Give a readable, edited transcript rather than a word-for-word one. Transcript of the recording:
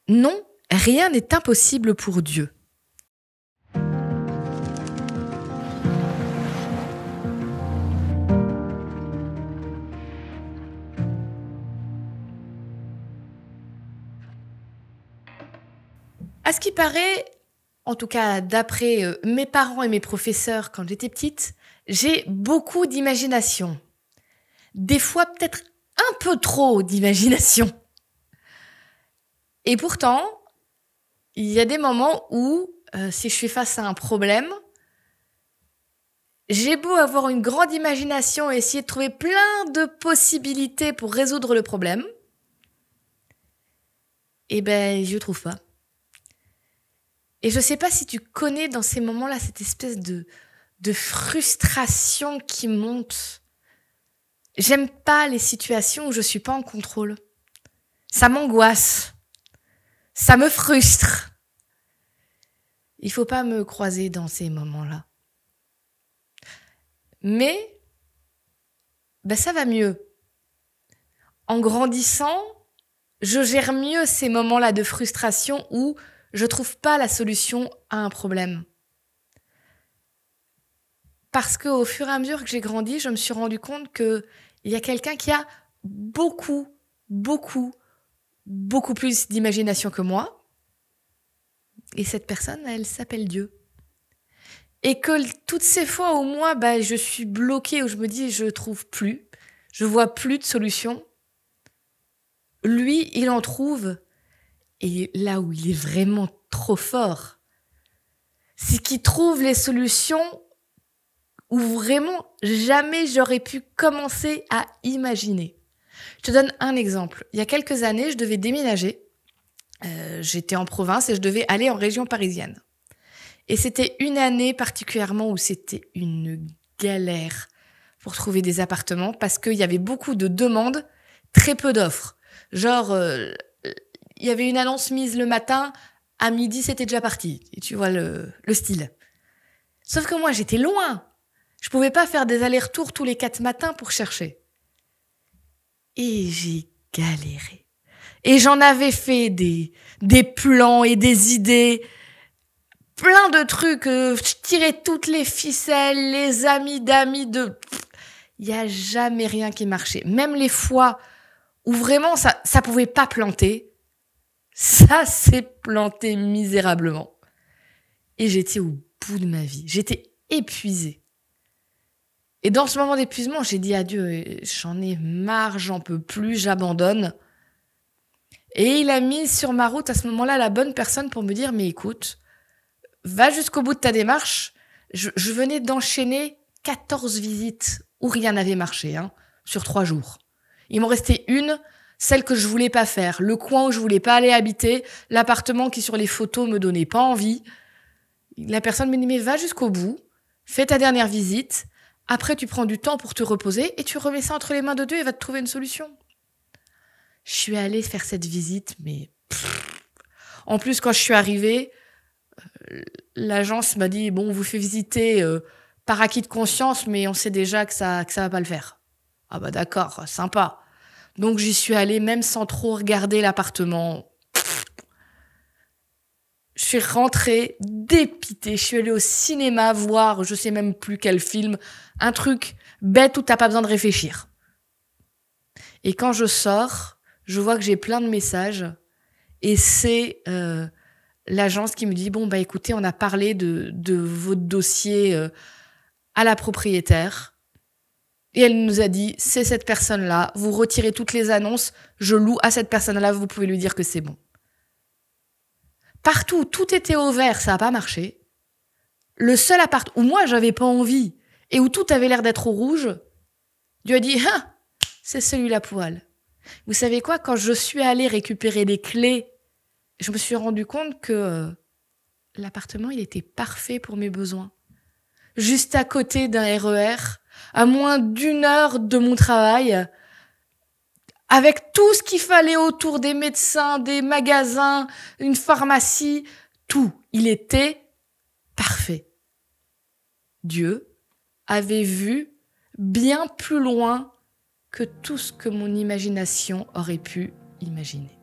Non, rien n'est impossible pour Dieu. À ce qui paraît, en tout cas d'après mes parents et mes professeurs quand j'étais petite, j'ai beaucoup d'imagination. Des fois peut-être un peu trop d'imagination. Et pourtant, il y a des moments où, si je suis face à un problème, j'ai beau avoir une grande imagination et essayer de trouver plein de possibilités pour résoudre le problème, eh ben, je trouve pas. Et je sais pas si tu connais dans ces moments-là cette espèce de frustration qui monte. J'aime pas les situations où je suis pas en contrôle. Ça m'angoisse. Ça me frustre. Il faut pas me croiser dans ces moments-là. Mais, ça va mieux. En grandissant, je gère mieux ces moments-là de frustration où je trouve pas la solution à un problème. Parce qu'au fur et à mesure que j'ai grandi, je me suis rendu compte qu'il y a quelqu'un qui a beaucoup plus d'imagination que moi. Et cette personne, elle s'appelle Dieu. Et que toutes ces fois où moi, je suis bloquée, où je me dis, je trouve plus, je vois plus de solution, lui, il en trouve. Et là où il est vraiment trop fort, c'est qu'il trouve les solutions où vraiment jamais j'aurais pu commencer à imaginer. Je te donne un exemple. Il y a quelques années, je devais déménager. J'étais en province et je devais aller en région parisienne. Et c'était une année particulièrement où c'était une galère pour trouver des appartements parce qu'il y avait beaucoup de demandes, très peu d'offres. Genre, il y avait une annonce mise le matin, à midi, c'était déjà parti. Et tu vois le style. Sauf que moi, j'étais loin. Je pouvais pas faire des allers-retours tous les 4 matins pour chercher. Et j'ai galéré. Et j'en avais fait des plans et des idées, plein de trucs. Je tirais toutes les ficelles, les amis d'amis il y a jamais rien qui marchait. Même les fois où vraiment ça pouvait pas planter, ça s'est planté misérablement. Et j'étais au bout de ma vie. J'étais épuisée. Et dans ce moment d'épuisement, j'ai dit adieu. J'en ai marre, j'en peux plus, j'abandonne. Et il a mis sur ma route à ce moment-là la bonne personne pour me dire, mais écoute, va jusqu'au bout de ta démarche. Je venais d'enchaîner 14 visites où rien n'avait marché, sur 3 jours. Il m'en restait une, celle que je voulais pas faire, le coin où je voulais pas aller habiter, l'appartement qui sur les photos me donnait pas envie. La personne me dit, mais va jusqu'au bout, fais ta dernière visite, après tu prends du temps pour te reposer et tu remets ça entre les mains de Dieu et va te trouver une solution. Je suis allée faire cette visite, mais en plus quand je suis arrivée, l'agence m'a dit, bon, on vous fait visiter par acquis de conscience, mais on sait déjà que ça va pas le faire. Ah d'accord, sympa. Donc j'y suis allée même sans trop regarder l'appartement. Je suis rentrée dépitée. Je suis allée au cinéma voir, je sais même plus quel film, un truc bête où t'as pas besoin de réfléchir. Et quand je sors, je vois que j'ai plein de messages et c'est l'agence qui me dit, bon, écoutez, on a parlé de votre dossier à la propriétaire. Et elle nous a dit, c'est cette personne-là, vous retirez toutes les annonces, je loue à cette personne-là, vous pouvez lui dire que c'est bon. Partout, tout était au vert, ça n'a pas marché. Le seul appart où moi, j'avais pas envie et où tout avait l'air d'être au rouge, Dieu a dit, c'est celui-là pour elle. Vous savez quoi, quand je suis allée récupérer les clés, je me suis rendu compte que l'appartement, il était parfait pour mes besoins. Juste à côté d'un RER, à moins d'1 heure de mon travail, avec tout ce qu'il fallait autour des médecins, des magasins, une pharmacie, tout. Il était parfait. Dieu avait vu bien plus loin que tout ce que mon imagination aurait pu imaginer.